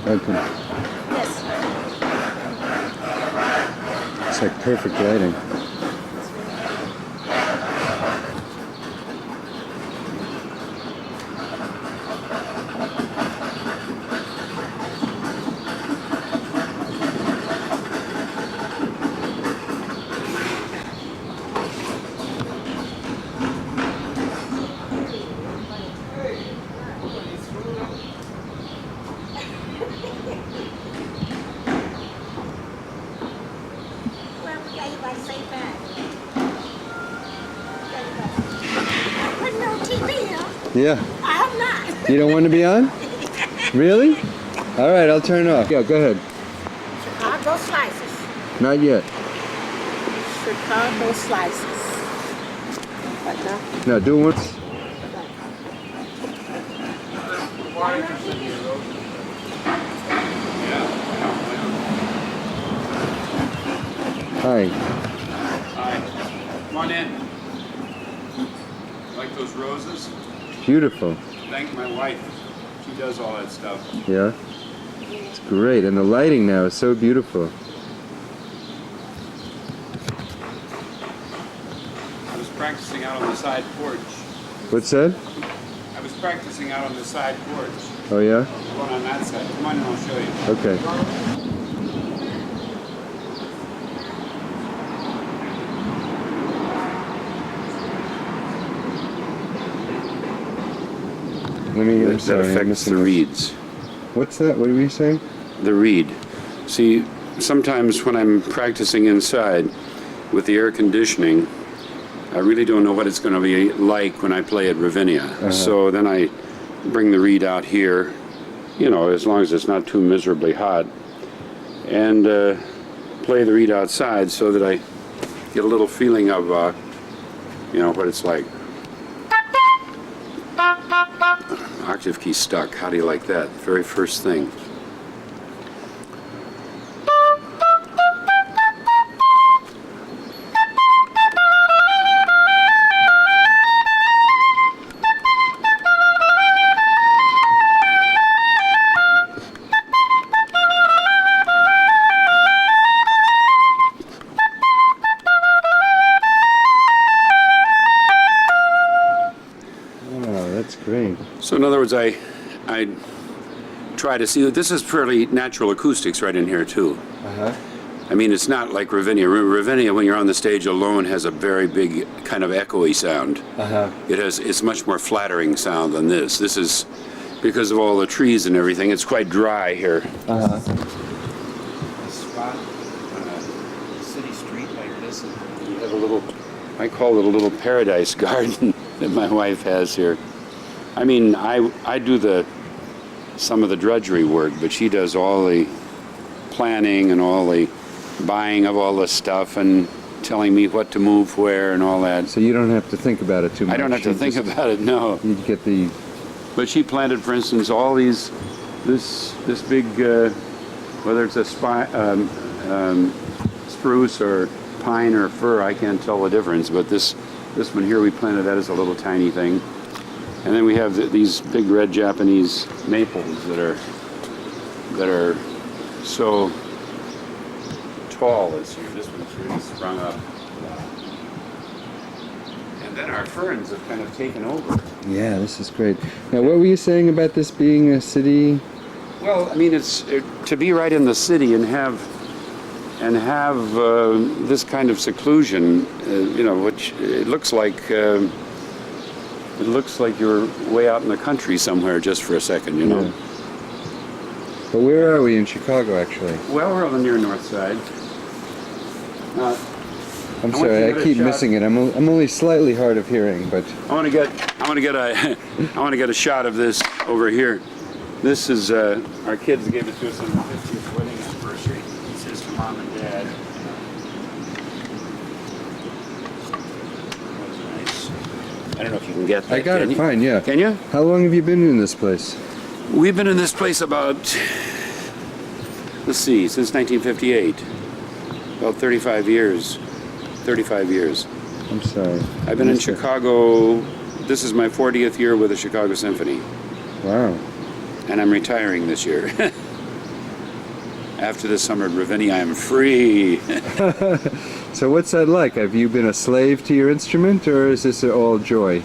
Okay. Yes. It's like perfect lighting. Yeah. I'm not. You don't want to be on? Really? All right, I'll turn it off. Yeah, go ahead. Chicago slices. Not yet. Chicago slices. What now? No, do it once. Hi. Hi. Come on in. Like those roses? Beautiful. Thank my wife. She does all that stuff. Yeah. It's great, and the lighting now is so beautiful. I was practicing out on the side porch. What's that? I was practicing out on the side porch. Oh yeah? Going on that side. Come on and I'll show you. Okay. I'm sorry, that affects the reeds. What's that? What were you saying? The reed. See, sometimes when I'm practicing inside with the air conditioning, I really don't know what it's going to be like when I play at Ravinia. So then I bring the reed out here, you know, as long as it's not too miserably hot, and play the reed outside so that I get a little feeling of, you know, what it's like. Octave key stuck. How do you like that? Very first thing. Great. So in other words, I try to see, this is fairly natural acoustics right in here too. I mean, it's not like Ravinia. Ravinia, when you're on the stage alone, has a very big kind of echoey sound. It's much more flattering sound than this. This is, because of all the trees and everything, it's quite dry here. A spot on a city street like this, and you have a little, I call it a little paradise garden that my wife has here. I mean, I do some of the drudgery work, but she does all the planning and all the buying of all the stuff and telling me what to move where and all that. So you don't have to think about it too much. I don't have to think about it, no. You get the... But she planted, for instance, all these, this big, whether it's a spruce or pine or fir, I can't tell the difference, but this one here, we planted that as a little tiny thing. And then we have these big red Japanese maples that are so tall this year. This one's really sprung up. And then our ferns have kind of taken over. Yeah, this is great. Now, what were you saying about this being a city? Well, I mean, it's to be right in the city and have this kind of seclusion, you know, which it looks like you're way out in the country somewhere just for a second, you know. Yeah. But where are we in Chicago, actually? Well, we're on the near north side. I'm sorry, I keep missing it. I'm only slightly hard of hearing, but I want to get a shot of this over here. This is our kids gave it to us on the 50th wedding anniversary. It says for Mom and Dad. I don't know if you can get that. I got it fine, yeah. Can you? How long have you been in this place? We've been in this place about, let's see, since 1958. About 35 years. 35 years. I'm sorry. I've been in Chicago, this is my 40th year with the Chicago Symphony. Wow. And I'm retiring this year. after the summer at Ravinia, I'm free. So what's that like? Have you been a slave to your instrument, or is this all joy?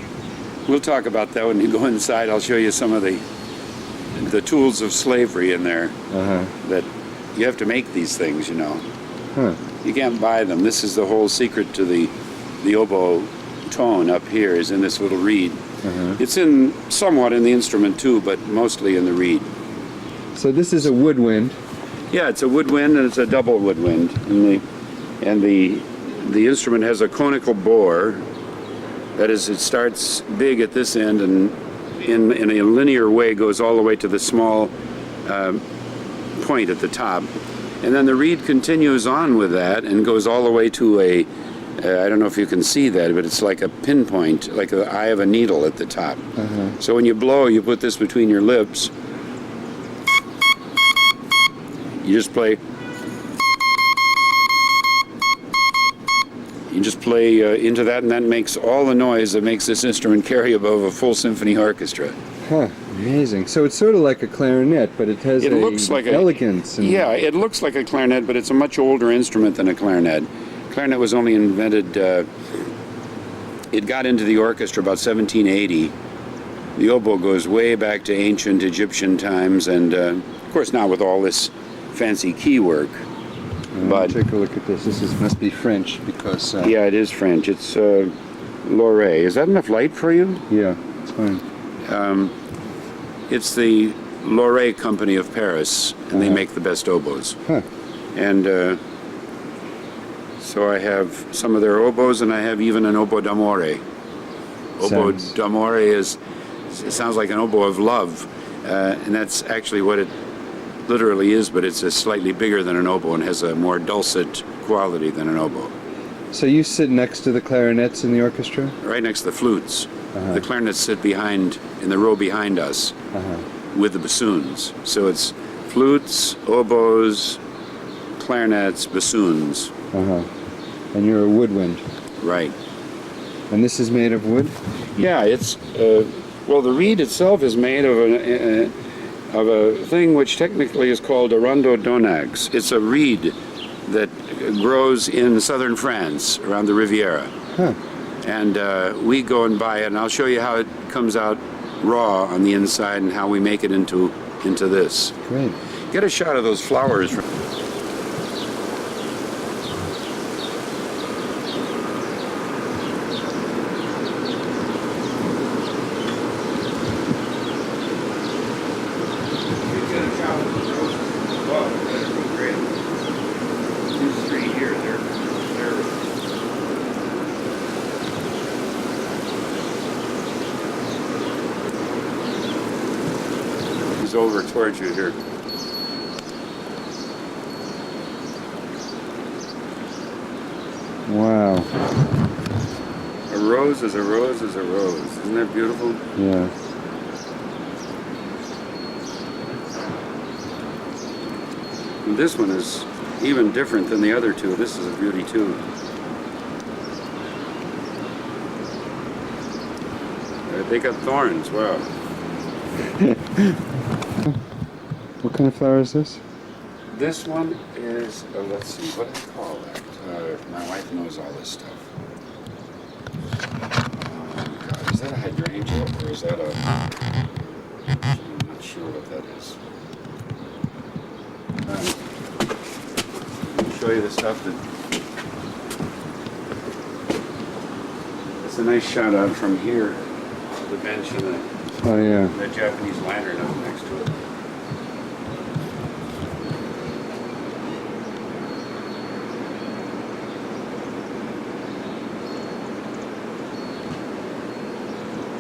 We'll talk about that when you go inside. I'll show you some of the tools of slavery in there. That you have to make these things, you know. Huh. You can't buy them. This is the whole secret to the oboe tone up here, is in this little reed. It's in somewhat in the instrument too, but mostly in the reed. So this is a woodwind. Yeah, it's a woodwind, and it's a double woodwind. And the instrument has a conical bore. That is, it starts big at this end and in a linear way goes all the way to the small point at the top. And then the reed continues on with that and goes all the way to I don't know if you can see that, but it's like a pinpoint, like the eye of a needle at the top. So when you blow, you put this between your lips. You just play. You just play into that, and that makes all the noise that makes this instrument carry above a full symphony orchestra. Huh, amazing. So it's sort of like a clarinet, but it has looks like elegance. Yeah, it looks like a clarinet, but it's a much older instrument than a clarinet. Clarinet was only invented, it got into the orchestra about 1780. The oboe goes way back to ancient Egyptian times, and of course now with all this fancy key work. But take a look at this. Must be French because... yeah, it is French. It's Loré. Is that enough light for you? Yeah, it's fine. It's the Loré Company of Paris, and they make the best oboes. And so I have some of their oboes, and I have even an oboe d'amore. Oboe d'amore it sounds like an oboe of love, and that's actually what it literally is, but it's slightly bigger than an oboe and has a more dulcet quality than an oboe. So you sit next to the clarinets in the orchestra? Right next to the flutes. The clarinets sit behind, in the row behind us, with the bassoons. So it's flutes, oboes, clarinets, bassoons. And you're a woodwind. Right. And this is made of wood? Yeah, it's well, the reed itself is made of a thing which technically is called a rhododendron. It's a reed that grows in southern France around the Riviera. And we go and buy it, and I'll show you how it comes out raw on the inside and how we make it into this. Great. Get a shot of those flowers. Over towards you here. Wow. A rose is a rose is a rose. Isn't that beautiful? Yeah. And this one is even different than the other two. This is a beauty too. They got thorns. Wow. What kind of flower is this? This one is, let's see, what do they call that? My wife knows all this stuff. Oh God, is that a hydrangea or is that I'm not sure what that is. Let me show you the stuff that, it's a nice shot out from here, the bench and the Japanese lantern up next to it.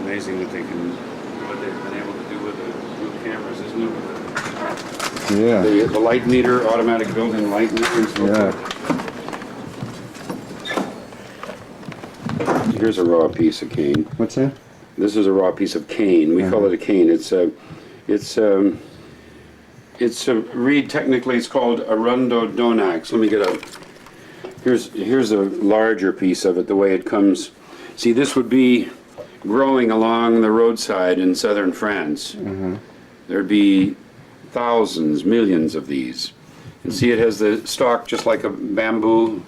Amazing what they've been able to do with the new cameras, isn't it? Yeah. The light meter, automatic built-in light meter and so forth. Here's a raw piece of cane. What's that? This is a raw piece of cane. We call it a cane. It's a reed. Technically, it's called a rhododendron. Let me get a. Here's a larger piece of it. The way it comes. See, this would be growing along the roadside in southern France. There'd be thousands, millions of these, And see, it has the stalk just like a bamboo.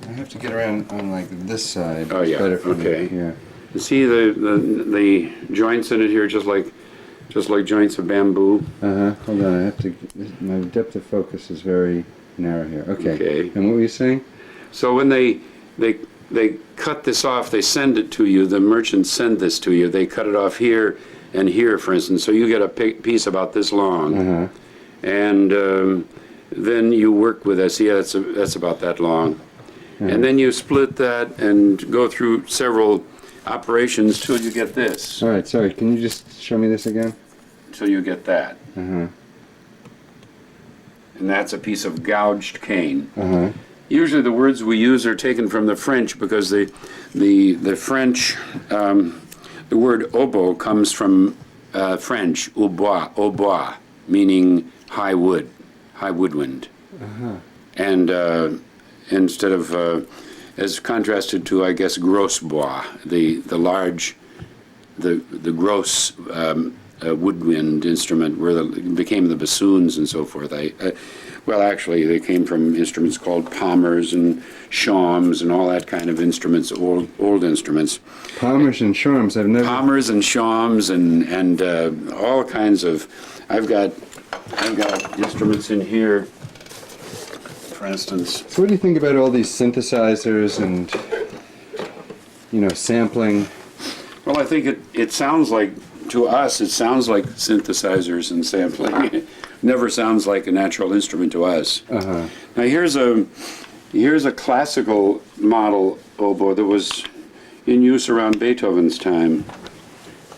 I have to get around on like this side. Oh, It's yeah, better for okay. me. Yeah. You see the joints in it here, just like joints of bamboo. Hold on, I have to. My depth of focus is very narrow here. Okay. Okay. And what were you saying? So when they cut this off, they send it to you. The merchants send this to you. They cut it off here and here, for instance. So you get a piece about this long, and then you work with that. See, that's about that long, and then you split that and go through several operations till you get this. All right. Sorry. Can you just show me this again? Till you get that. And that's a piece of gouged cane. Usually the words we use are taken from the French because the French, the word oboe comes from French, au bois, meaning high wood, high woodwind. And instead of, as contrasted to, I guess, gros bois, the large, the gross woodwind instrument where became the bassoons and so forth. Well, actually, they came from instruments called palmers and shawms and all that kind of instruments, old instruments. Palmers and shawms. I've never. Palmers and shawms and all kinds of. I've got instruments in here, for instance. So what do you think about all these synthesizers and sampling? Well, I think it sounds like, to us, it sounds like synthesizers and sampling. Never sounds like a natural instrument to us. Now here's a classical model oboe that was in use around Beethoven's time.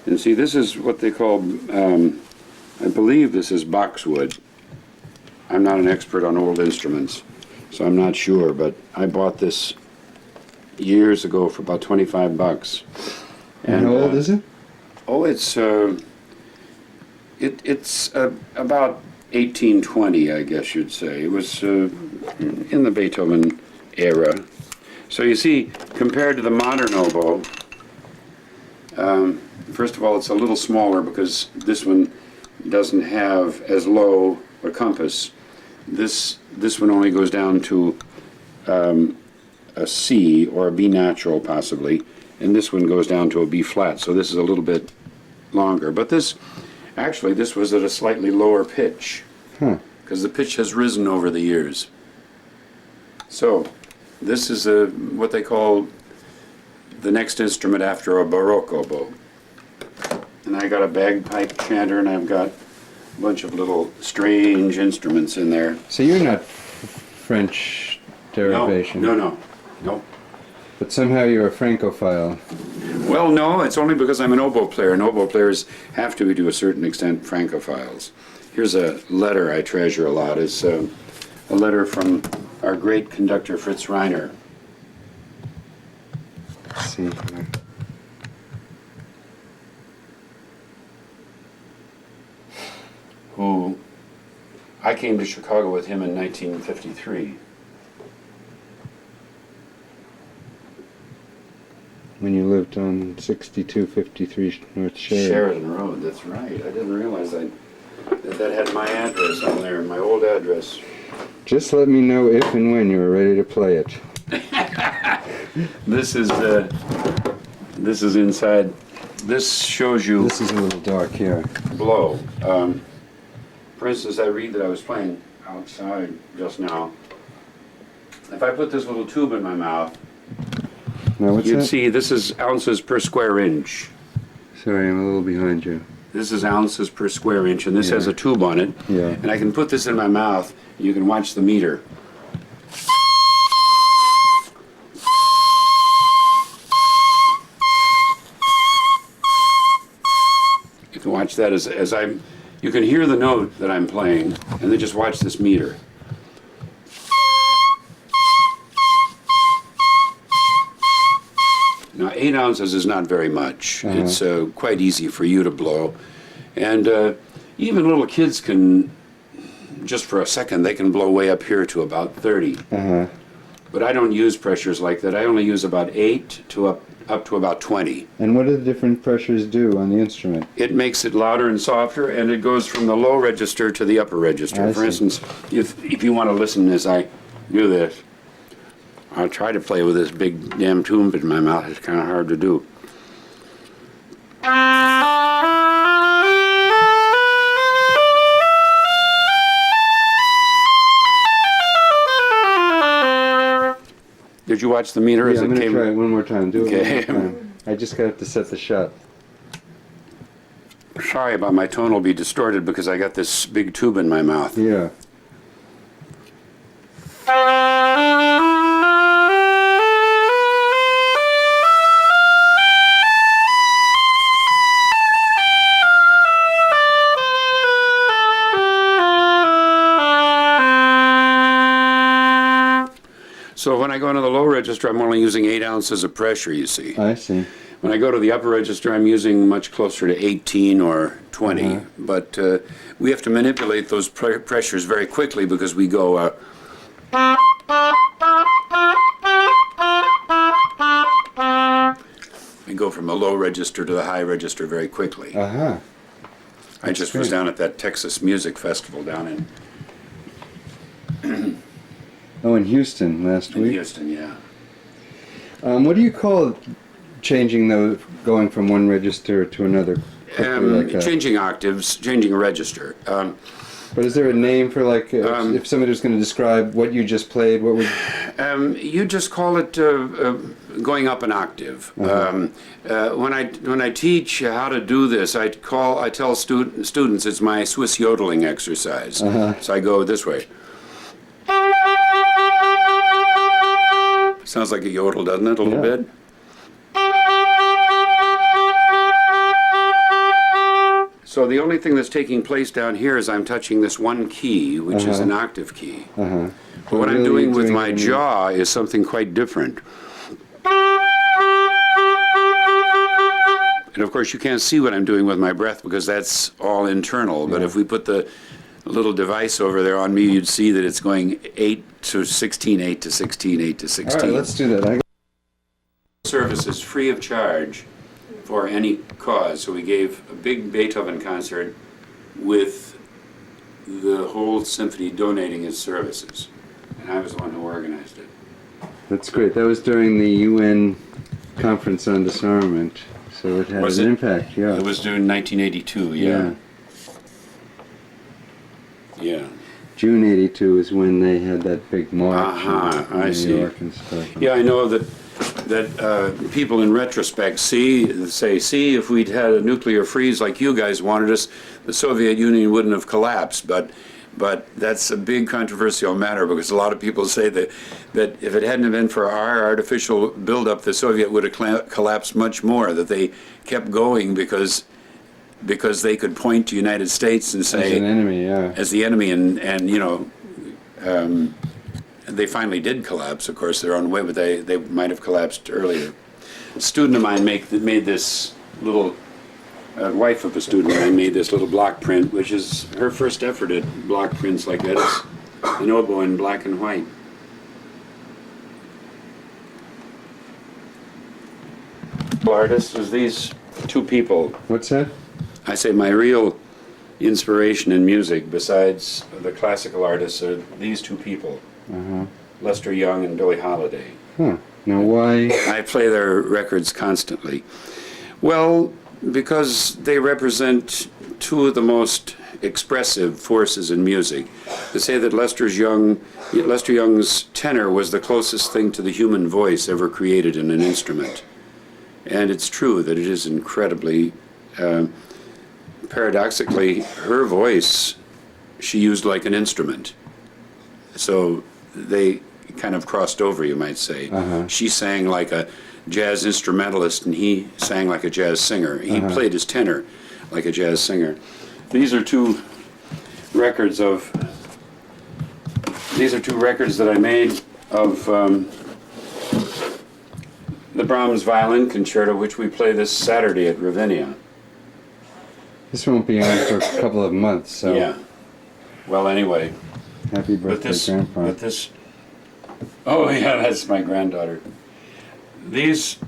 And see, this is what they call, I believe this is boxwood. I'm not an expert on old instruments, so I'm not sure, but I bought this years ago for about 25 bucks. And how old is it? Oh, it's about 1820, I guess you'd say. It was in the Beethoven era. So you see, compared to the modern oboe, first of all, it's a little smaller because this one doesn't have as low a compass. This one only goes down to a C or a B natural possibly, and this one goes down to a B flat. So this is a little bit longer. But this was at a slightly lower pitch because the pitch has risen over the years. So this is what they call the next instrument after a Baroque oboe. And I got a bagpipe chanter, and I've got a bunch of little strange instruments in there. So you're not French derivation. No. But somehow you're a Francophile. Well, no, it's only because I'm an oboe player, and oboe players have to be, to a certain extent, Francophiles. Here's a letter I treasure a lot. It's a letter from our great conductor, Fritz Reiner. Let's see here. Who I came to Chicago with him in 1953. When you lived on 6253 North Sheridan. Sheridan Road, that's right. I didn't realize that had my address on there, my old address. Just let me know if and when you're ready to play it. This is inside. This shows you This is a little dark here. blow. For instance, I read that I was playing outside just now. If I put this little tube in my mouth, Now what's you'd that? see this is ounces per square inch. Sorry, I'm a little behind you. This is ounces per square inch, and this Yeah. has a tube on it. Yeah. And I can put this in my mouth, and you can watch the meter. You can watch that as I'm, you can hear the note that I'm playing, and then just watch this meter. Now, 8 ounces is not very much. It's quite easy for you to blow. And even little kids can, just for a second, they can blow way up here to about 30. But I don't use pressures like that. I only use about 8 to up to about 20. And what do the different pressures do on the instrument? It makes it louder and softer, and it goes from the low register to the upper register. I For see. instance, if you want to listen as I do this, I'll try to play with this big damn tube in my mouth. It's kind of hard to do. Did you watch the meter as Yeah, I'm it going to came? try it one more time. Do it Okay. one more time. I just got to set the shot. Sorry about my tone will be distorted because I got this big tube in my mouth. Yeah. So when I go into the low register, I'm only using 8 ounces of pressure, you see. I see. When I go to the upper register, I'm using much closer to 18 or 20. But we have to manipulate those pressures very quickly because we go... we go from the low register to the high register very quickly. Uh-huh. I just was down at that Texas Music Festival down in Oh, in Houston last week. Houston, yeah. What do you call changing going from one register to another quickly like that? Changing octaves, changing a register. But is there a name for if somebody was going to describe what you just played, what would... You just call it going up an octave. When I teach how to do this, I tell students it's my Swiss yodeling exercise. So I go this way. Sounds like a yodel, doesn't it? A little bit. So the only thing that's taking place down here is I'm touching this one key, which is an octave key. But what I'm doing with my jaw is something quite different. And of course you can't see what I'm doing with my breath because that's all internal. But if we put the little device over there on me, you'd see that it's going 8 to 16, 8 to 16, 8 to 16. All right, let's do that. Service is free of charge for any cause. So we gave a big Beethoven concert with the whole symphony donating its services. And I was the one who organized it. That's great. That was during the UN Conference on Disarmament. So it had an impact, yeah. It was during 1982, yeah. Yeah. June 82 is when they had that big march I in New see. York and stuff. Yeah, I know that people in retrospect say, if we'd had a nuclear freeze like you guys wanted us, the Soviet Union wouldn't have collapsed. But that's a big controversial matter because a lot of people say that if it hadn't been for our artificial buildup, the Soviet would have collapsed much more. That they kept going because they could point to United States and say as an enemy, as the enemy, and you know. They finally did collapse, of course, their own way, but they might have collapsed earlier. A student of mine made this little, wife of a student of mine made this little block print, which is her first effort at block prints like that. It's an oboe in black and white. Artists is these two people. What's that? I say my real inspiration in music, besides the classical artists, are these two people. Lester Young and Billie Holiday. Huh. Now why? I play their records constantly. Well, because they represent two of the most expressive forces in music. To say that Lester Young's tenor was the closest thing to the human voice ever created in an instrument. And it's true that it is incredibly, paradoxically, her voice she used like an instrument. So they kind of crossed over, you might say. She sang like a jazz instrumentalist, and he sang like a jazz singer. He played his tenor like a jazz singer. These are two records that I made of the Brahms Violin Concerto, which we play this Saturday at Ravinia. This won't be on for a couple of months, so... Yeah. Well, anyway. Happy birthday, Grandpa. But this Oh yeah, that's my granddaughter. These.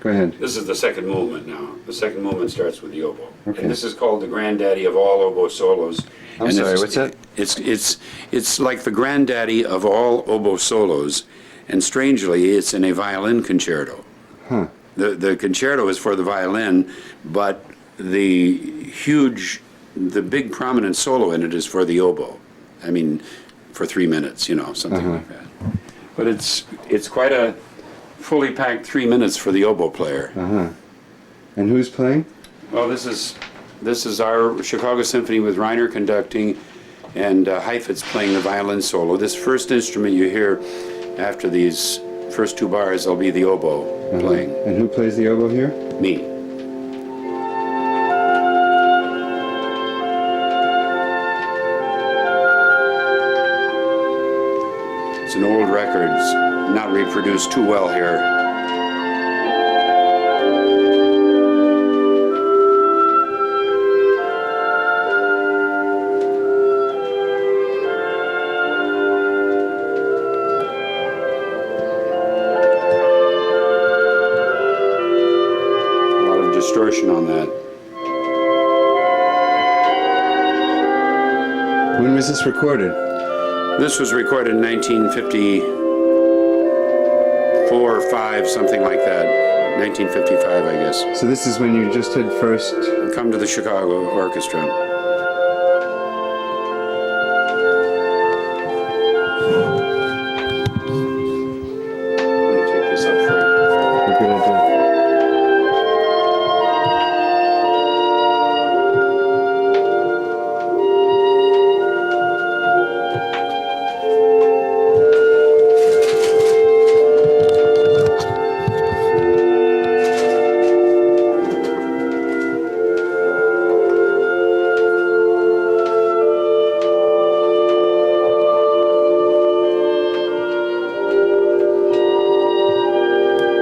Go ahead. This is the second movement now. The second movement starts with the oboe. Okay. And this is called the granddaddy of all oboe solos. I'm And sorry, it's- what's that? It's like the granddaddy of all oboe solos, and strangely, it's in a violin concerto. Huh. The concerto is for the violin, but the big prominent solo in it is for the oboe. I mean, for 3 minutes, something like that. But it's quite a fully packed 3 minutes for the oboe player. And who's playing? Well, this is our Chicago Symphony with Reiner conducting, and Heifetz playing the violin solo. This first instrument you hear after these first two bars, will be the oboe playing. And who plays the oboe here? Me. It's an old record, it's not reproduced too well here. A lot of distortion on that. When was this recorded? This was recorded in 1954 or 5, something like that. 1955, I guess. So this is when you just had first... Come to the Chicago Orchestra. Let me take this up for you. Good idea.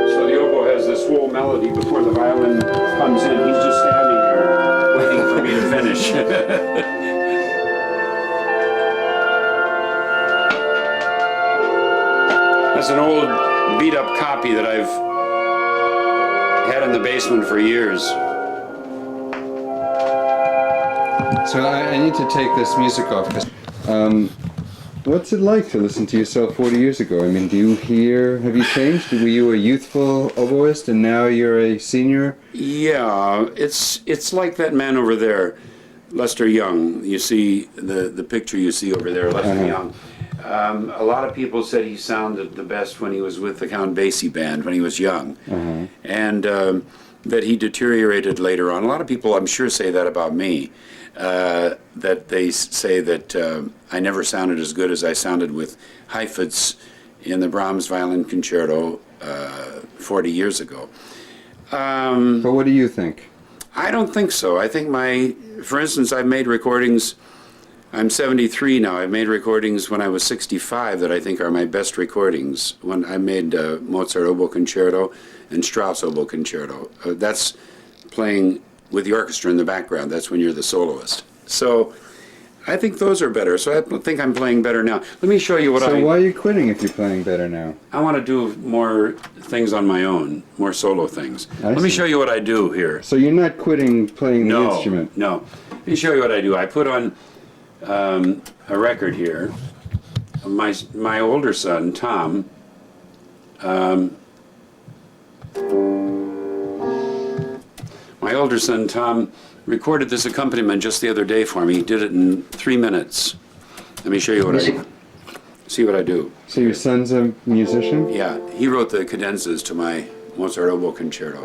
So the oboe has this whole melody before the violin comes in. He's just standing there waiting for me to finish. That's an old beat up copy that I've had in the basement for years. So I need to take this music off. What's it like to listen to yourself 40 years ago? I mean, have you changed? Were you a youthful oboist and now you're a senior? Yeah, it's like that man over there, Lester Young. You see the picture you see over there, Lester Young. A lot of people said he sounded the best when he was with the Count Basie band when he was young, and that he deteriorated later on. A lot of people, I'm sure, say that about me. That they say that I never sounded as good as I sounded with Heifetz in the Brahms violin concerto 40 years ago. But what do you think? I don't think so. I think for instance, I've made recordings, I'm 73 now, I've made recordings when I was 65 that I think are my best recordings. When I made Mozart oboe concerto and Strauss oboe concerto. That's playing with the orchestra in the background. That's when you're the soloist. So I think those are better. So I think I'm playing better now. Let me show you what So why are you quitting if you're playing better now? I want to do more things on my own, more solo things. Let me show you what I do here. So you're not quitting playing the instrument? No. Let me show you what I do. I put on a record here. My older son, Tom, recorded this accompaniment just the other day for me. He did it in 3 minutes. Let me show you what I do. See what I do. So your son's a musician? Yeah, he wrote the cadenzas to my Mozart oboe concerto.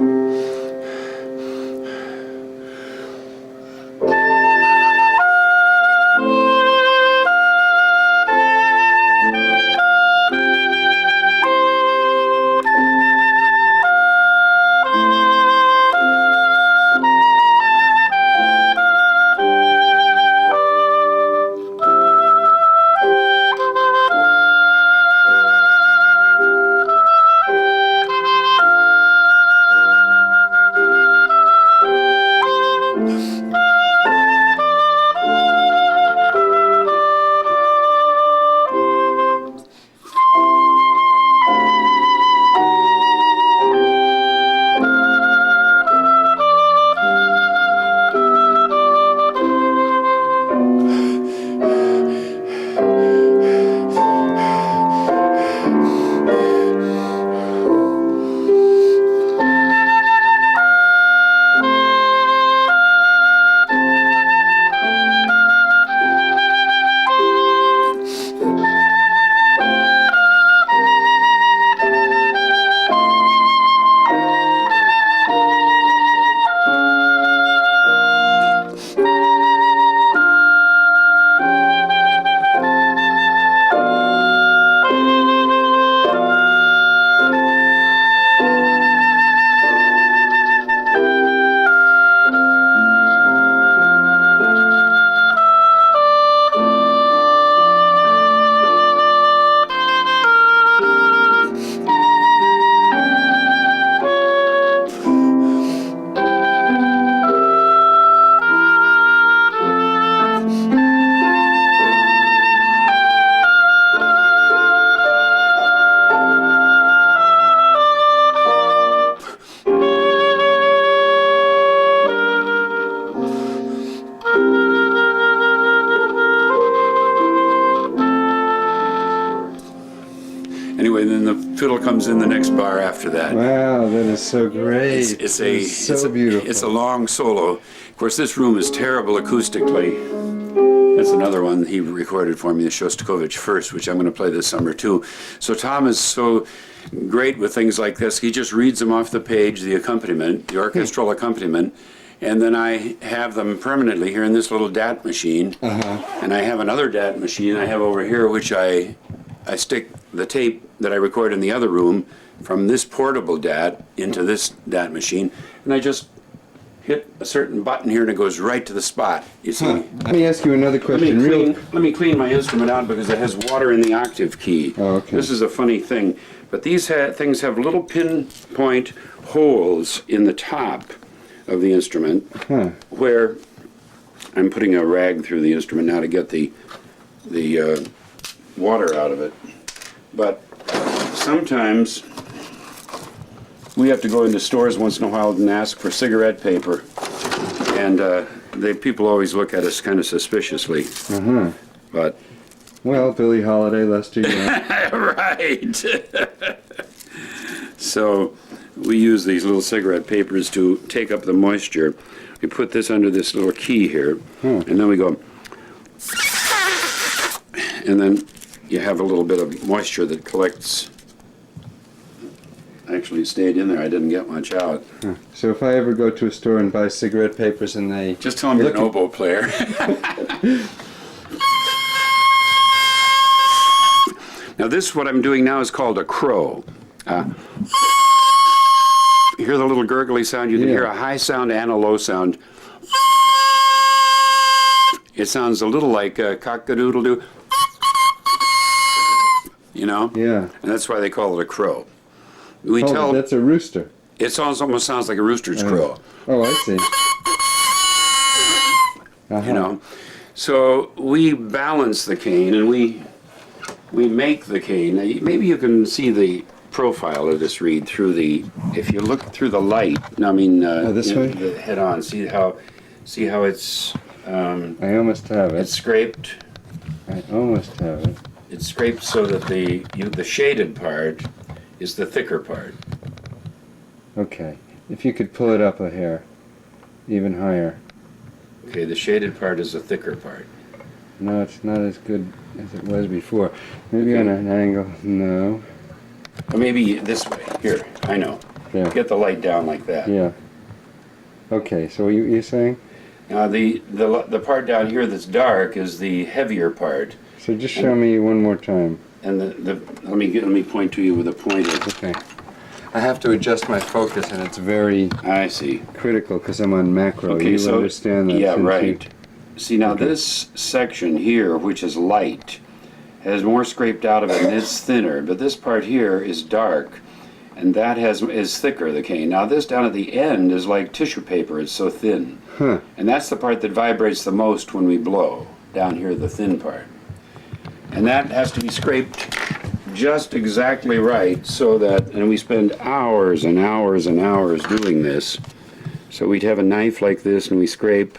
and then the fiddle comes in the next bar after that. Wow, that is so great. It's beautiful. It's a long solo. Of course, this room is terrible acoustically. That's another one he recorded for me, the Shostakovich First, which I'm going to play this summer too. So Tom is so great with things like this. He just reads them off the page, the accompaniment, the orchestral accompaniment, and then I have them permanently here in this little DAT machine. And I have another DAT machine I have over here, which I stick the tape that I record in the other room from this portable DAT into this DAT machine, and I just hit a certain button here and it goes right to the spot. You see? Let me ask you another question. Let me clean my instrument out because it has water in the octave key. Oh, okay. This is a funny thing. But these things have little pinpoint holes in the top of the instrument where I'm putting a rag through the instrument now to get the water out of it. But sometimes we have to go into stores once in a while and ask for cigarette paper, and people always look at us kind of suspiciously. But Well, Billie Holiday, Lester Young. right. So we use these little cigarette papers to take up the moisture. We put this under this little key here, and then we go, and then you have a little bit of moisture that collects. Actually stayed in there. I didn't get much out. So if I ever go to a store and buy cigarette papers and they... Just tell them you're an oboe player. Now this, what I'm doing now, is called a crow. You hear the little gurgly sound? You can hear a high sound and a low sound. It sounds a little like cock-a-doodle-doo. You know? Yeah. And that's why they call it a crow. That's a rooster. It almost sounds like a rooster's crow. Oh, I see. You know, so we balance the cane and we make the cane. Now, maybe you can see the profile of this reed through the. If you look through the light, I mean, this way? The head on. See how it's. I almost have It's it. scraped. I almost have it. It's scraped so that the shaded part is the thicker part. Okay. If you could pull it up a hair, even higher. Okay, the shaded part is the thicker part. No, it's not as good as it was before. Maybe on an angle. No. Or maybe this way. Here, I know. Yeah. Get the light down like that. Yeah. Okay. So you're saying? Now the part down here that's dark is the heavier part. So just show me one more time. And let me point to you with a pointer. Okay. I have to adjust my focus, and it's very I see. critical because I'm on macro. Okay, you so understand that? yeah, since right. you- See now this section here, which is light, has more scraped out of it and it's thinner. But this part here is dark, and that is thicker. The cane. Now this down at the end is like tissue paper. It's so thin, and that's the part that vibrates the most when we blow. Down here, the thin part. And that has to be scraped just exactly right so that, and we spend hours and hours and hours doing this. So we'd have a knife like this and we scrape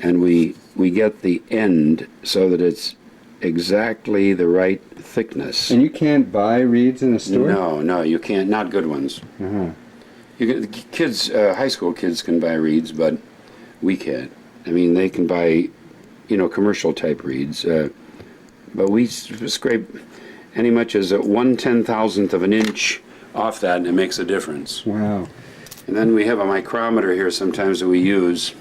and we get the end so that it's exactly the right thickness. And you can't buy reeds in a store? No, you can't. Not good ones. You can, high school kids can buy reeds, but we can't. I mean, they can buy, commercial type reeds. But we scrape any much as a 1/10,000th of an inch off that, and it makes a difference. Wow. And then we have a micrometer here sometimes that we use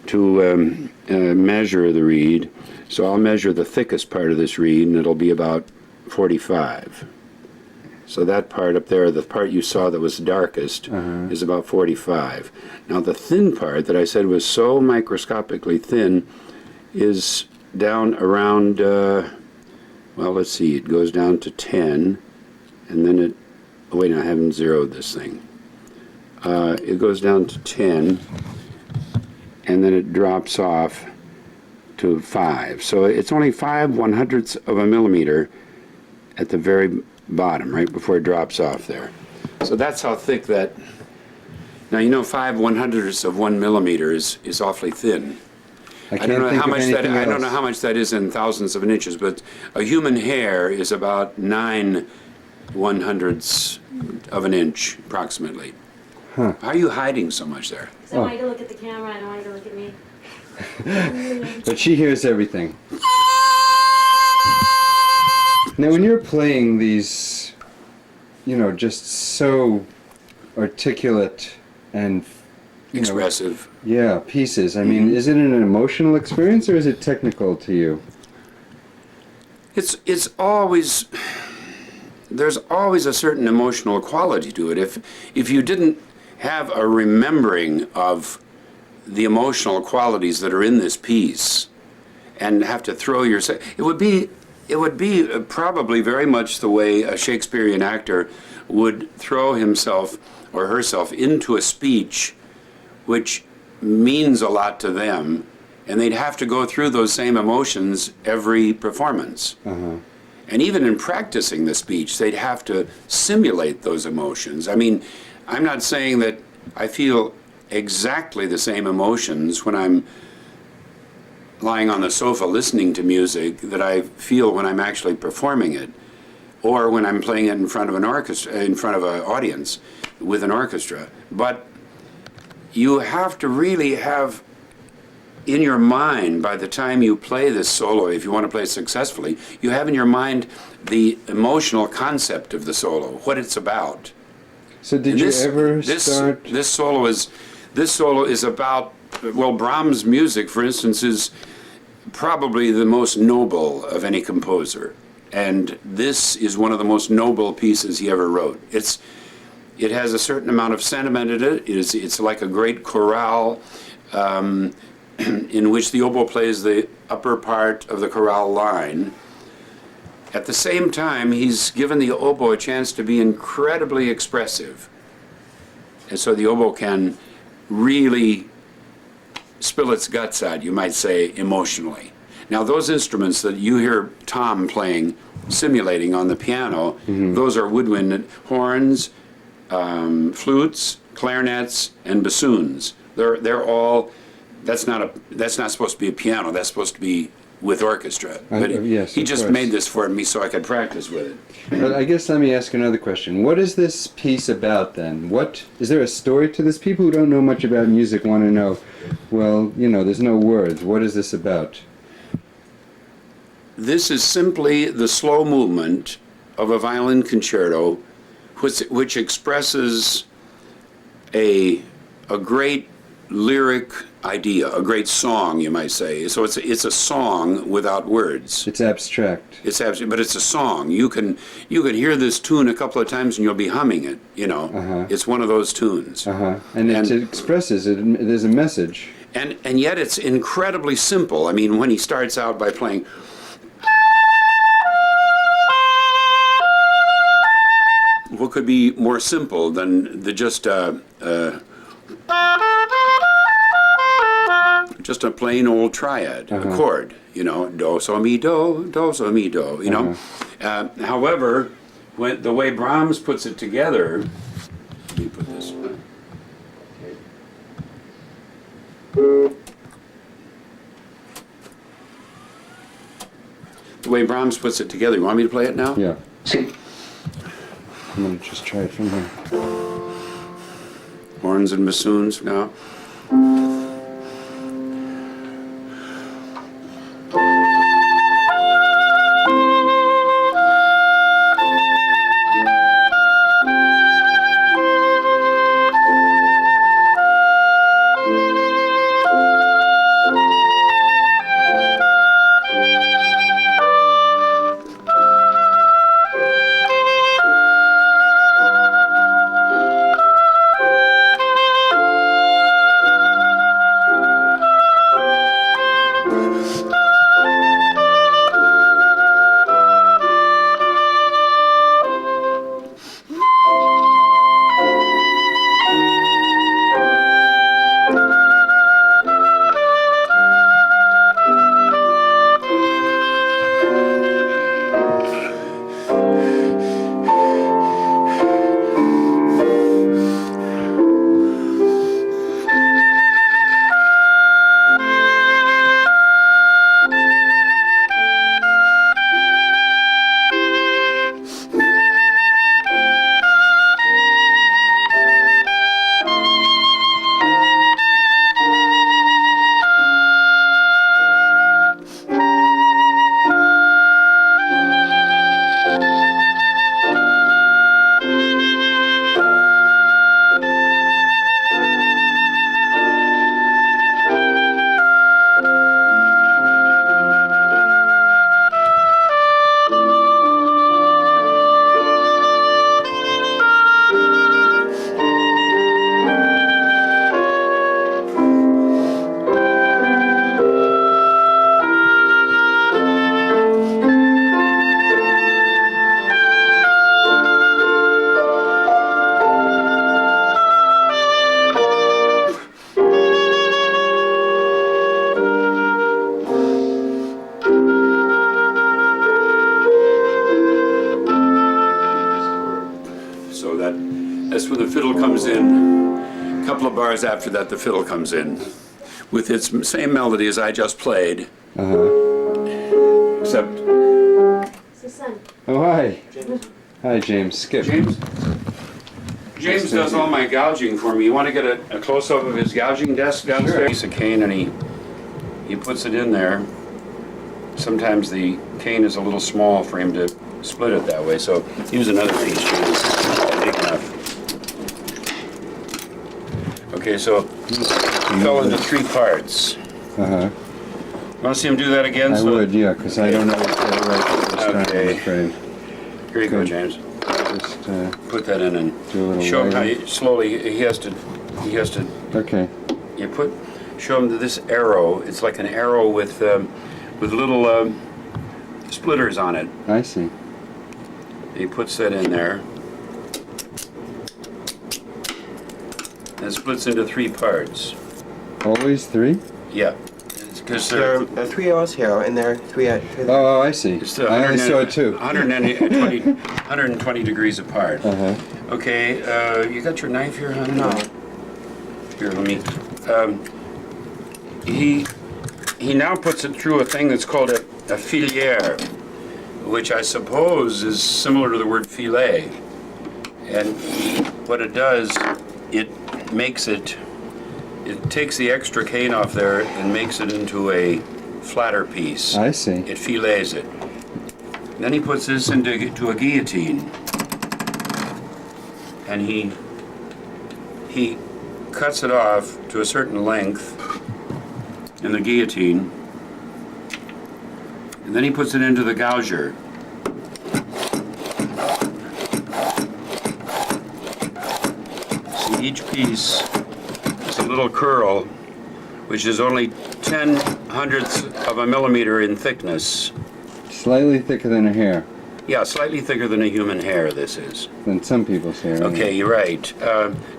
to measure the reed. So I'll measure the thickest part of this reed, and it'll be about 45. So that part up there, the part you saw that was darkest, is about 45. Now the thin part that I said was so microscopically thin is down around, well, let's see, it goes down to 10, and then wait, I haven't zeroed this thing. It goes down to 10, and then it drops off to 5. So it's only 5/100ths of a millimeter at the very bottom, right before it drops off there. So that's how thick that. Now 5/100ths of 1 millimeter is awfully thin. I can't think of anything I don't else. know how much that is in thousandths of an inches, but a human hair is about 9/100ths of an inch, approximately. Huh. How are you hiding so much there? So I want you to look at the camera, I don't want you to look at me. But she hears everything. Now, when you're playing these, just so articulate and Expressive. Pieces. I mean, is it an emotional experience or is it technical to you? It's always, there's always a certain emotional quality to it. If you didn't have a remembering of the emotional qualities that are in this piece and have to throw yourself, it would be probably very much the way a Shakespearean actor would throw himself or herself into a speech which means a lot to them, and they'd have to go through those same emotions every performance. And even in practicing the speech, they'd have to simulate those emotions. I mean, I'm not saying that I feel exactly the same emotions when I'm lying on the sofa listening to music that I feel when I'm actually performing it, or when I'm playing it in front of an orchestra, in front of an audience with an orchestra. But you have to really have in your mind, by the time you play this solo, if you want to play it successfully, you have in your mind the emotional concept of the solo, what it's about. So did you ever start? This solo is about, well, Brahms' music, for instance, is probably the most noble of any composer. And this is one of the most noble pieces he ever wrote. It has a certain amount of sentiment in it. It's like a great chorale in which the oboe plays the upper part of the chorale line. At the same time, he's given the oboe a chance to be incredibly expressive. And so the oboe can really spill its guts out, you might say, emotionally. Now, those instruments that you hear Tom playing, simulating on the piano, those are woodwind horns, flutes, clarinets, and bassoons. They're all. That's not supposed to be a piano. That's supposed to be with orchestra. But yes, he of just course. made this for me so I could practice with it. But I guess let me ask another question. What is this piece about then? Is there a story to this? People who don't know much about music want to know, well, there's no words. What is this about? This is simply the slow movement of a violin concerto, which expresses a great lyric idea, a great song, you might say. So it's a song without words. It's abstract. But it's a song. You can hear this tune a couple of times and you'll be humming it. It's one of those tunes. And it expresses it. There's a message. And yet it's incredibly simple. I mean, when he starts out by playing. What could be more simple than just a plain old triad, a chord, do, so, mi, do, so, mi, do, However, the way Brahms puts it together, let me put this. The way Brahms puts it together, you want me to play it now? Yeah. I'm going to just try it from here. Horns and bassoons now. this when the fiddle comes in. A couple of bars after that, the fiddle comes in with its same melody as I just played. Except. It's the sun. Oh, hi. Hi, James. Skip. James does all my gouging for me. You want to get a close-up of his gouging desk downstairs? Piece of cane, and he puts it in there. Sometimes the cane is a little small for him to split it that way, so use another piece, James. Big enough. Okay, so it fell into 3 parts. Uh-huh. Want to see him do that again? I would, yeah, because I don't always get it right this time, I'm afraid. Here you go, James. Just Put that in and do a little show him how lighting. you, slowly. He has to. Okay. Show him this arrow. It's like an arrow with little splitters on it. I see. He puts that in there. And it splits into 3 parts. Always 3? Yeah. Because There are 3 arrows here, and there are 3 at. Oh, I see. I only saw 2. 120 degrees apart. Uh-huh. Okay, you got your knife here, honey? No. Here, let me. He now puts it through a thing that's called a filière, which I suppose is similar to the word filet. And what it does, it takes the extra cane off there and makes it into a flatter piece. I see. It fillets it. Then he puts this into a guillotine, and he cuts it off to a certain length in the guillotine, and then he puts it into the gouger. See, each piece is a little curl, which is only 0.10 of a millimeter in thickness. Slightly thicker than a hair. Yeah, slightly thicker than a human hair, this is. Than some people's hair. Okay, you're right.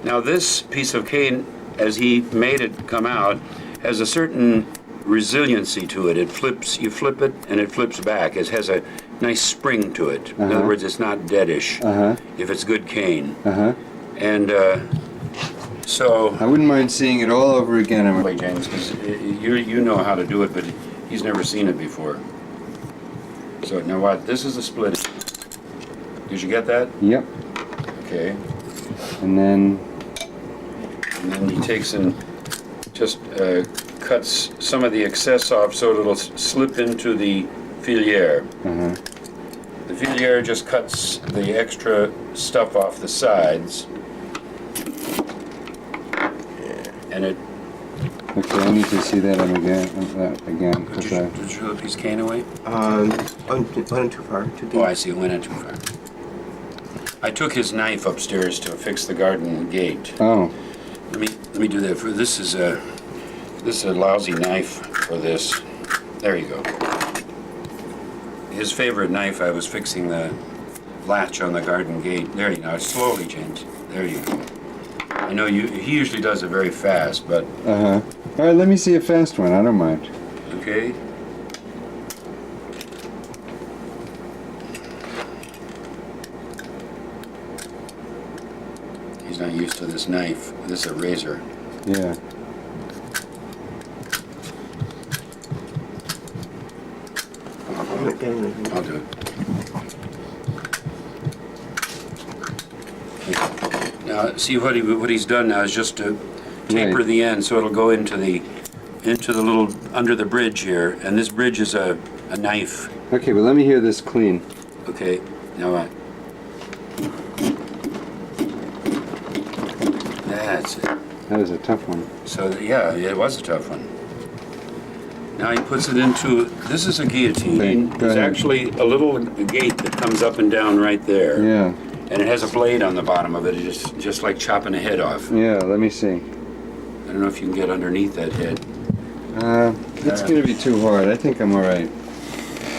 Now this piece of cane, as he made it come out, has a certain resiliency to it. You flip it, and it flips back. It has a nice spring to it. In other words, it's not deadish, if it's good cane. And so... I wouldn't mind seeing it all over again. Wait, James, because you know how to do it, but he's never seen it before. So now what? This is a split. Did you get that? Yep. Okay. And then he takes and just cuts some of the excess off so it'll slip into the filière. The filière just cuts the extra stuff off the sides. And it... okay, I need to see that again. Did you throw the piece of cane away? Went too far. Too deep. Oh, I see. It went in too far. I took his knife upstairs to fix the garden gate. Oh. Let me do that. This is a lousy knife for this. There you go. His favorite knife. I was fixing the latch on the garden gate. There you go. Slowly, James. There you go. I know he usually does it very fast, but... All right, let me see a fast one. I don't mind. Okay. He's not used to this knife. This is a razor. Yeah. I'll do it. Now, see what he's done now is just to taper the end so it'll go into the little under the bridge here, and this bridge is a knife. Okay, but let me hear this clean. Okay. Now what? That's it. That was a tough one. So yeah, it was a tough one. Now he puts it into, this is a guillotine. Okay, go There's ahead. actually a little gate that comes up and down right there. Yeah. And it has a blade on the bottom of it. It's just like chopping a head off. Yeah, let me see. I don't know if you can get underneath that head. It's going to be too hard. I think I'm all right.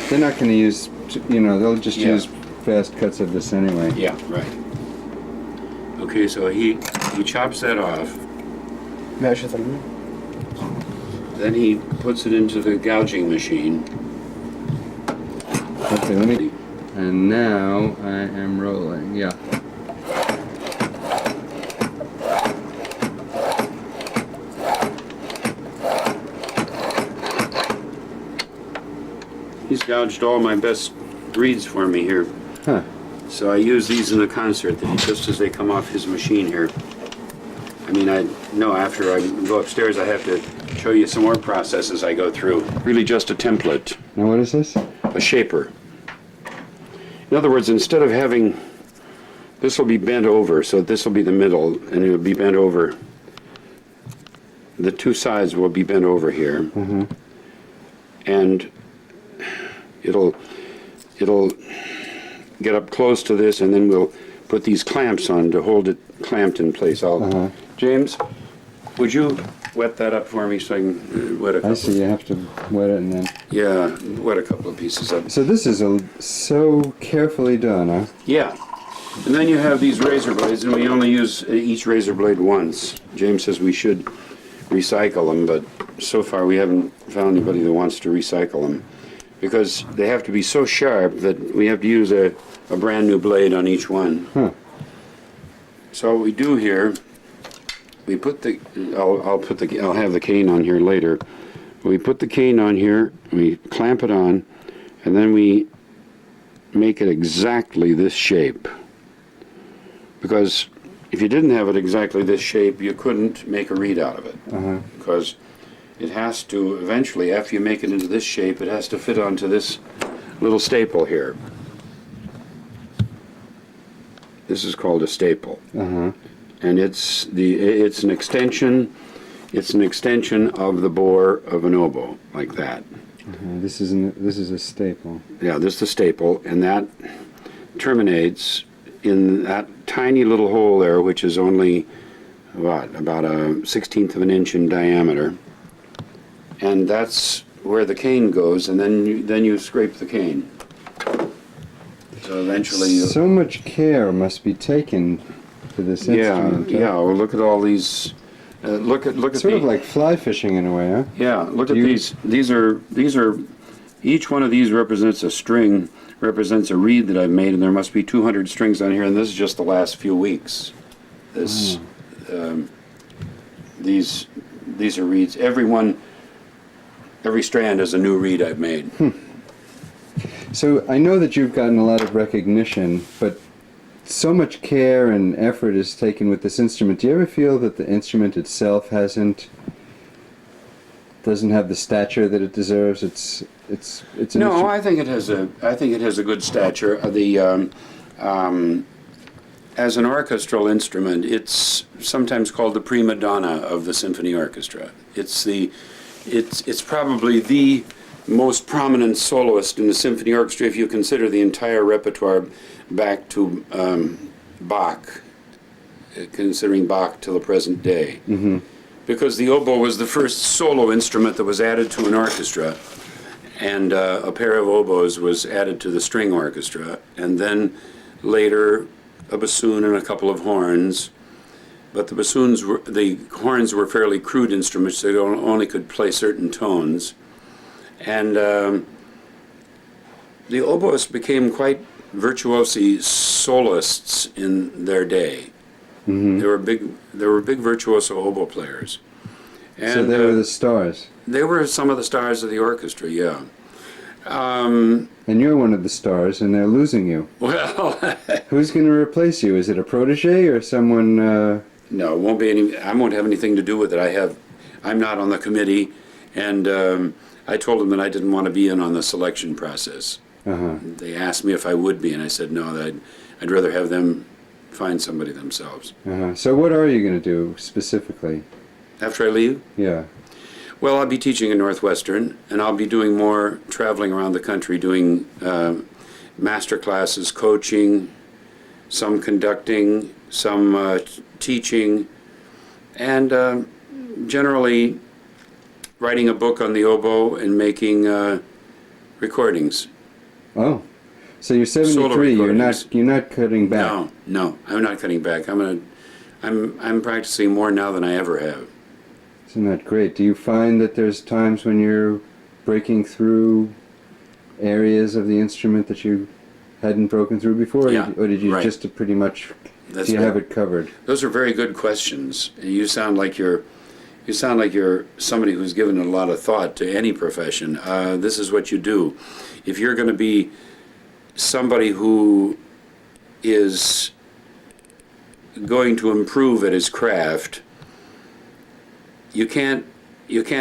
They're not going to use, they'll just use fast cuts of this anyway. Yeah, right. Okay, so he chops that off. Then he puts it into the gouging machine. Okay, let me... And now I am rolling, yeah. He's gouged all my best reeds for me here. Huh. So I use these in the concert just as they come off his machine here. I mean, I know after I go upstairs, I have to show you some more processes I go through. Really just a template, Now what is this? a shaper. In other words, instead of having, this will be bent over, so this will be the middle, and it will be bent over. The two sides will be bent over here. Mm-hmm. And it'll get up close to this, and then we'll put these clamps on to hold it clamped in place. James, would you wet that up for me so I can wet a couple? I see, you have to wet it and then... Yeah, wet a couple of pieces of it. So this is so carefully done, huh? Yeah. And then you have these razor blades, and we only use each razor blade once. James says we should recycle them, but so far we haven't found anybody that wants to recycle them, because they have to be so sharp that we have to use a brand new blade on each one. Huh. So what we do here, we put the, I'll have the cane on here later. We put the cane on here, we clamp it on, and then we make it exactly this shape. Because if you didn't have it exactly this shape, you couldn't make a reed out of it. Because it has to, eventually, after you make it into this shape, it has to fit onto this little staple here. This is called a staple. And it's an extension of the bore of an oboe, like that. This is a staple. Yeah, this is the staple, and that terminates in that tiny little hole there, which is only, what, about a 1/16 of an inch in diameter. And that's where the cane goes, and then you scrape the cane. So eventually So much care must be taken to this instrument. Huh? Yeah, well, look at all these, look at Sort of like fly fishing in a way, huh? Yeah, look at these. These are, each one of these represents a string, represents a reed that I've made, and there must be 200 strings on here, and this is just the last few weeks. This, these are reeds. Every strand is a new reed I've made. So I know that you've gotten a lot of recognition, but so much care and effort is taken with this instrument. Do you ever feel that the instrument itself doesn't have the stature that it deserves? It's an No, I think it has a good stature. As an orchestral instrument, it's sometimes called the prima donna of the symphony orchestra. It's probably the most prominent soloist in the symphony orchestra if you consider the entire repertoire back to Bach, considering Bach till the present day. Because the oboe was the first solo instrument that was added to an orchestra, and a pair of oboes was added to the string orchestra, and then later a bassoon and a couple of horns. But the horns were fairly crude instruments, so they only could play certain tones. And the oboists became quite virtuosi soloists in their day. They were big virtuoso oboe players. And, so they were the stars. They were some of the stars of the orchestra, yeah. And you're one of the stars, and they're losing you. Well, Who's going to replace you? Is it a protege or someone? no, it won't be any. I won't have anything to do with it. I'm not on the committee, and I told them that I didn't want to be in on the selection process. They asked me if I would be, and I said no. That I'd rather have them find somebody themselves. So what are you going to do specifically? After I leave? Yeah. Well, I'll be teaching in Northwestern, and I'll be doing more traveling around the country, doing master classes, coaching, some conducting, some teaching, and generally writing a book on the oboe and making recordings. Oh, so you're 73. You're not cutting back. No, I'm not cutting back. I'm practicing more now than I ever have. Isn't that great? Do you find that there's times when you're breaking through areas of the instrument that you hadn't broken through before? Yeah, or did you right. just pretty much That's do you right. have it covered? Those are very good questions. You sound like you're You sound like you're somebody who's given a lot of thought to any profession. This is what you do. If you're going to be somebody who is going to improve at his craft, you can't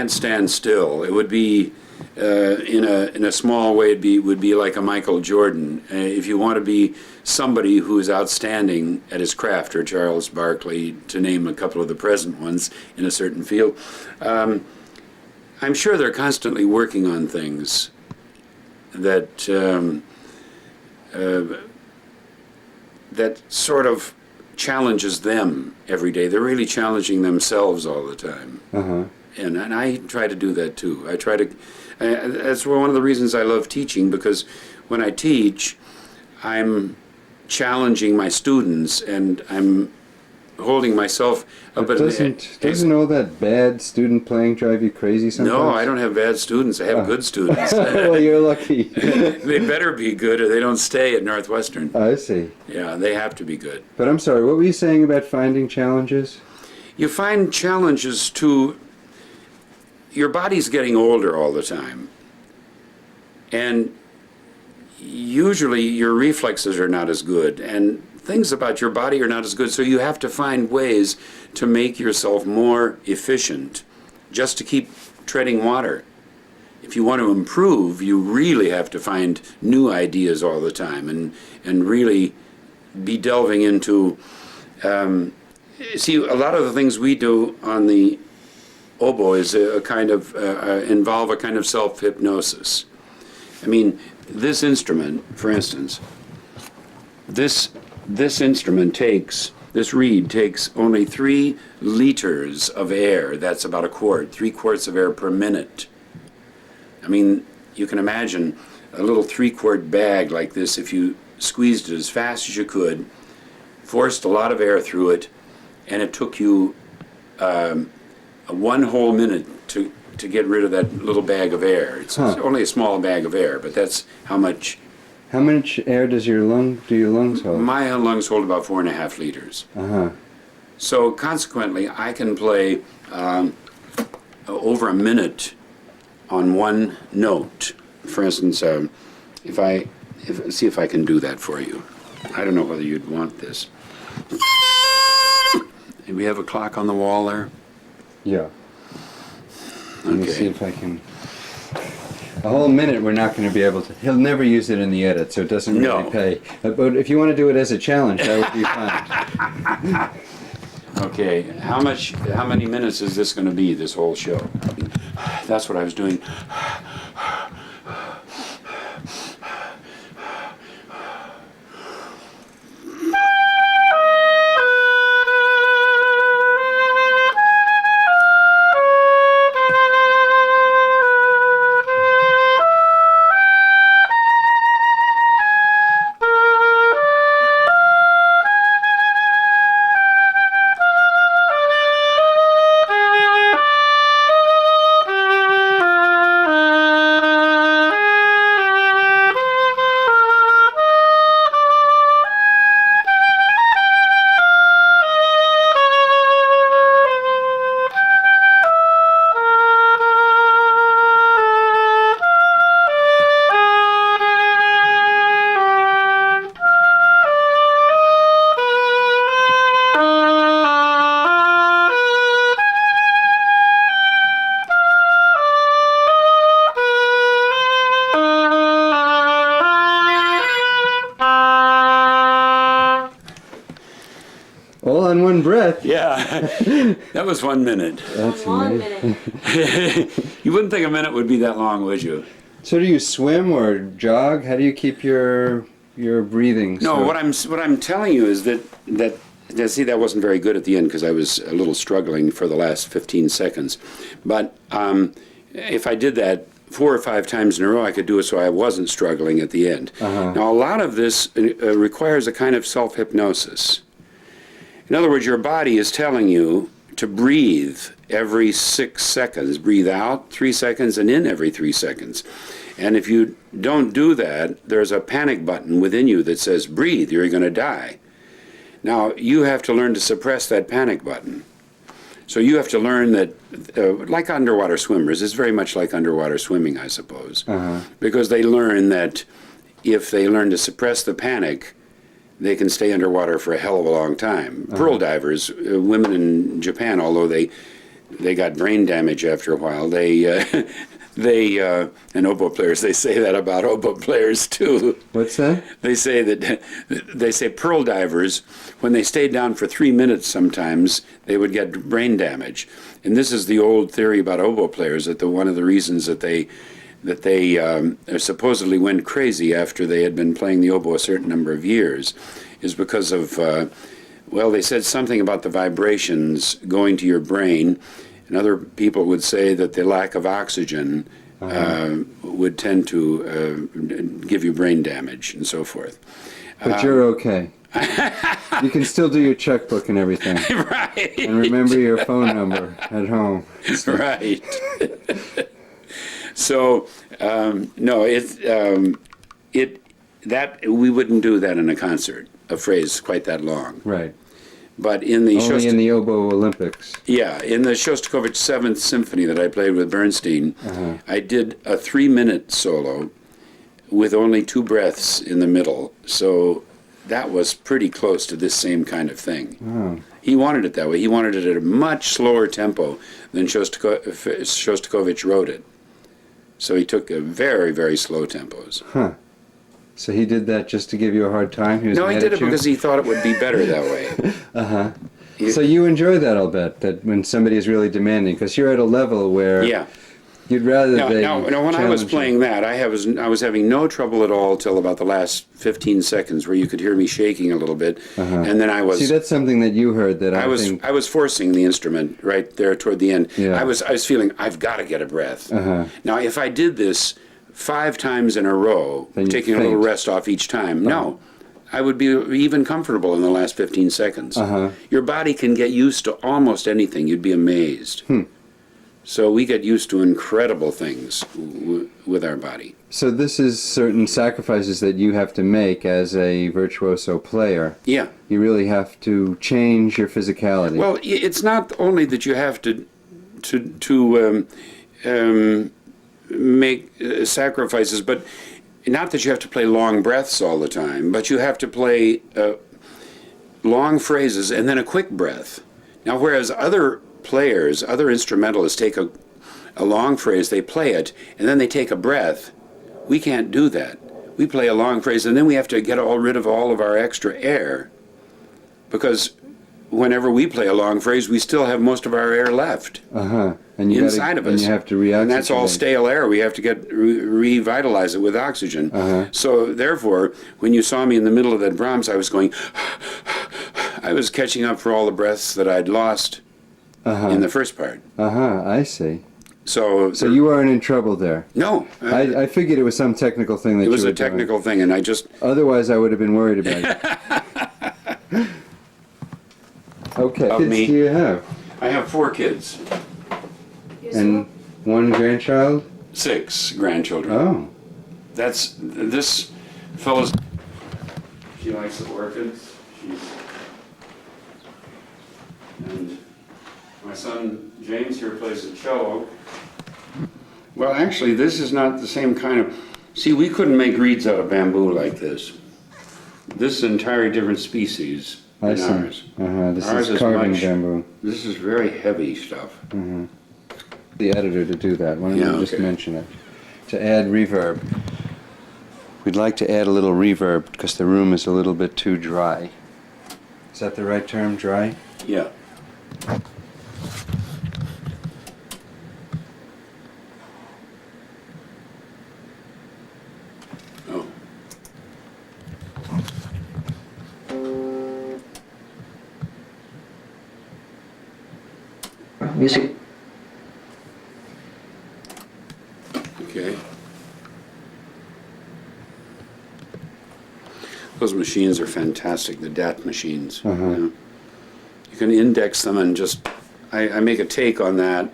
stand still. It would be in a small way. Would be like a Michael Jordan. If you want to be somebody who is outstanding at his craft, or Charles Barkley, to name a couple of the present ones in a certain field, I'm sure they're constantly working on things that that sort of challenges them every day. They're really challenging themselves all the time. And I try to do that too. I try to, that's one of the reasons I love teaching, because when I teach, I'm challenging my students and I'm holding myself up. But doesn't all that bad student playing drive you crazy sometimes? No, I don't have bad students. I have good students. Well, you're lucky. They better be good or they don't stay at Northwestern. I see. Yeah, they have to be good. But I'm sorry, what were you saying about finding challenges? You find challenges to, your body's getting older all the time. And usually your reflexes are not as good. And things about your body are not as good, so you have to find ways to make yourself more efficient just to keep treading water. If you want to improve, you really have to find new ideas all the time and really be delving into, see, a lot of the things we do on the oboe is a kind of, involve a kind of self-hypnosis. I mean, this instrument, for instance, this instrument takes, this reed takes only 3 liters of air. That's about a quart, 3 quarts of air per minute. I mean, you can imagine a little 3-quart bag like this, if you squeezed it as fast as you could, forced a lot of air through it, and it took you 1 whole minute to get rid of that little bag of air. It's only a small bag of air, but that's how much. How much air do your lungs hold? My lungs hold about 4.5 liters. So consequently, I can play over a minute on one note. For instance, see if I can do that for you. I don't know whether you'd want this. Do we have a clock on the wall there? Yeah. Let me Okay. see if I can. A whole minute we're not going to be able to. He'll never use it in the edit, so it doesn't really No. pay. But if you want to do it as a challenge, that would be fine. Okay, how many minutes is this going to be, this whole show? That's what I was doing. All on one breath. Yeah, that was 1 minute. That's One amazing. minute. You wouldn't think a minute would be that long, would you? So do you swim or jog? How do you keep your breathing? No, so- what I'm telling you is that see, that wasn't very good at the end because I was a little struggling for the last 15 seconds. But if I did that 4 or 5 times in a row, I could do it so I wasn't struggling at the end. Now, a lot of this requires a kind of self-hypnosis. In other words, your body is telling you to breathe every 6 seconds. Breathe out 3 seconds and in every 3 seconds. And if you don't do that, there's a panic button within you that says, breathe, you're going to die. Now, you have to learn to suppress that panic button. So you have to learn that, like underwater swimmers, it's very much like underwater swimming, I suppose, because they learn that if they learn to suppress the panic, they can stay underwater for a hell of a long time. Pearl divers, women in Japan, although they got brain damage after a while, and oboe players, they say that about oboe players too. What's that? They say pearl divers, when they stayed down for 3 minutes sometimes, they would get brain damage. And this is the old theory about oboe players, that one of the reasons that they supposedly went crazy after they had been playing the oboe a certain number of years is because of, well, they said something about the vibrations going to your brain. And other people would say that the lack of oxygen would tend to give you brain damage and so forth. But you're okay. You can still do your checkbook and everything. Right. And remember your phone number at home. Right. So, no, that we wouldn't do that in a concert, a phrase quite that long. Right. But in the Only in the oboe Olympics. Yeah, in the Shostakovich Seventh Symphony that I played with Bernstein, I did a 3-minute solo with only 2 breaths in the middle. So that was pretty close to this same kind of thing. Oh. He wanted it that way. He wanted it at a much slower tempo than Shostakovich wrote it. So he took a very, very slow tempos. Huh. So he did that just to give you a hard time? He was No, he mad did at it because he thought it would be better that way. So you enjoy that, I'll bet, that when somebody is really demanding, because you're at a level where you'd rather they Now, when I was challenge playing you. that, I was having no trouble at all till about the last 15 seconds, where you could hear me shaking a little bit, and then I was. See, that's something that you heard that I think. I was forcing the instrument right there toward the end. Yeah. I was feeling I've got to get a breath. Now, if I did this 5 times in a row, Then you'd taking a little faint. rest off each time, no. I would be even comfortable in the last 15 seconds. Your body can get used to almost anything. You'd be amazed. So we get used to incredible things with our body. So this is certain sacrifices that you have to make as a virtuoso player. Yeah. You really have to change your physicality. Well, it's not only that you have to make sacrifices, but not that you have to play long breaths all the time, but you have to play long phrases and then a quick breath. Now, whereas other players, other instrumentalists take a long phrase, they play it, and then they take a breath, we can't do that. We play a long phrase, and then we have to get rid of all of our extra air, because whenever we play a long phrase, we still have most of our air left. And you inside of us. And you have to reoxygenate. And that's all stale air. We have to revitalize it with oxygen. So therefore, when you saw me in the middle of that Brahms, I was going, I was catching up for all the breaths that I'd lost in the first part. I see. So you weren't in trouble there? No. I figured it was some technical thing that you were doing. It was a technical thing, and I just... Otherwise, I would have been worried about it. Okay. What kids do you have? I have 4 kids. And 1 grandchild? 6 grandchildren. Oh. This fellow's... She likes the orchids. And my son James here plays the cello. Well, actually, this is not the same kind of... See, we couldn't make reeds out of bamboo like this. This is an entirely different species than ours. This Ours is carving much, bamboo. This is very heavy stuff. The editor to do that. Why don't you just mention it? To add reverb. We'd like to add a little reverb because the room is a little bit too dry. Is that the right term, dry? Yeah. Oh. Music. Okay. Those machines are fantastic, the DAT machines. You know. You can index them and just, I make a take on that,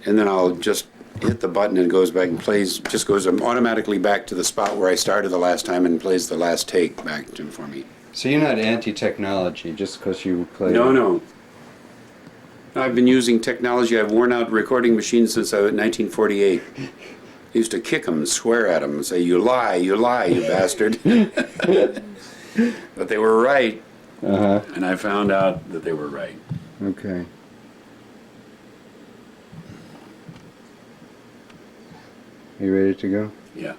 and then I'll just hit the button and it goes back and plays, just goes automatically back to the spot where I started the last time and plays the last take back for me. So you're not anti-technology just because you play... No, no. I've been using technology. I've worn out recording machines since I was 1948. I used to kick them and swear at them and say, you lie, you bastard. But they were right. And I found out that they were right. Okay. Are you ready to go? Yeah.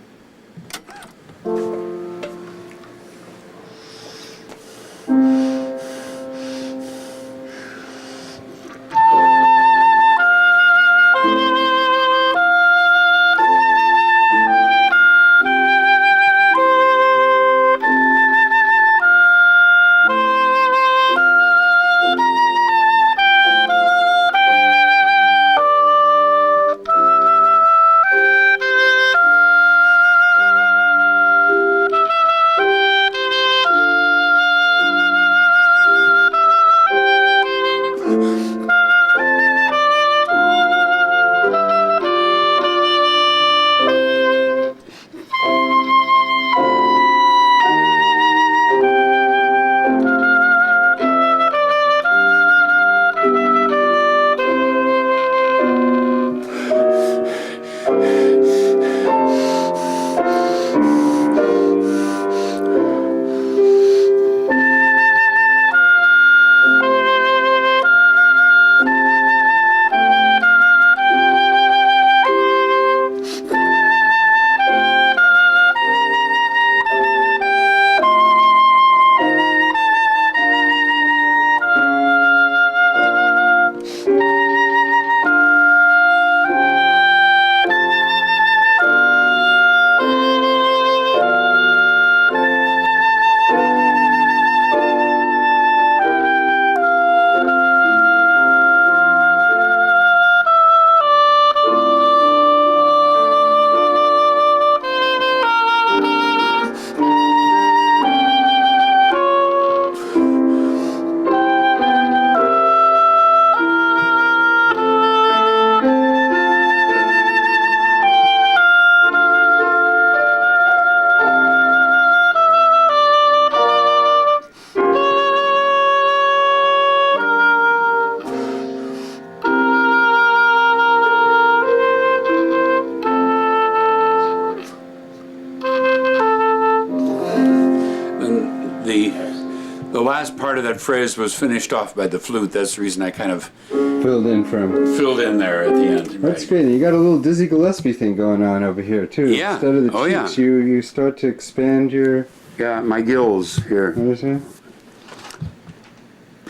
The last part of that phrase was finished off by the flute. That's the reason I kind of Filled in there at the end. That's right. great. You got a little Dizzy Gillespie thing going on over here too. Yeah. Instead of the Oh, yeah. cheeks, you start to expand your. Yeah, my gills here. What is it?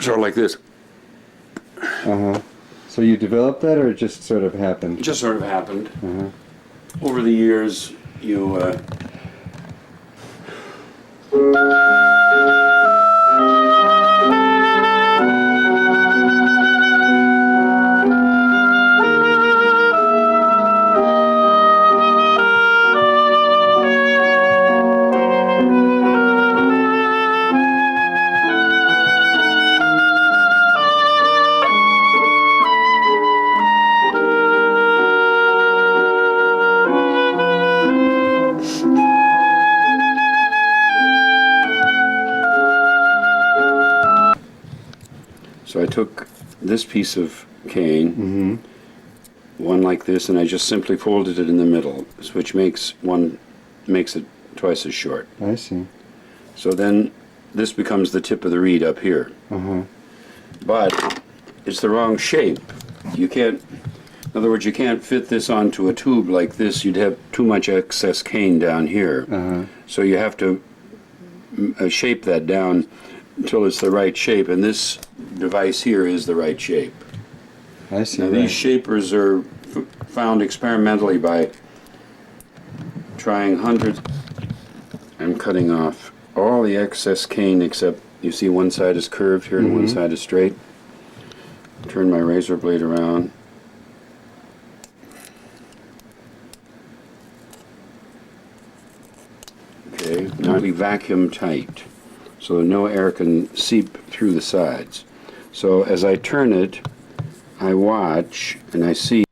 Sort of like this. So you developed that, or it just sort of happened? It just sort of happened. Over the years, you... So I took this piece of cane, one like this, and I just simply folded it in the middle, which makes it twice as short. I see. So then this becomes the tip of the reed up here. But it's the wrong shape. You can't, in other words, you can't fit this onto a tube like this. You'd have too much excess cane down here. So you have to shape that down until it's the right shape, and this device here is the right shape. I see. Now these shapers are found experimentally by trying hundreds. I'm cutting off all the excess cane except, you see one side is curved here and one side is straight. Turn my razor blade around. Okay, now we vacuum tight, so no air can seep through the sides. So as I turn it, I watch and I see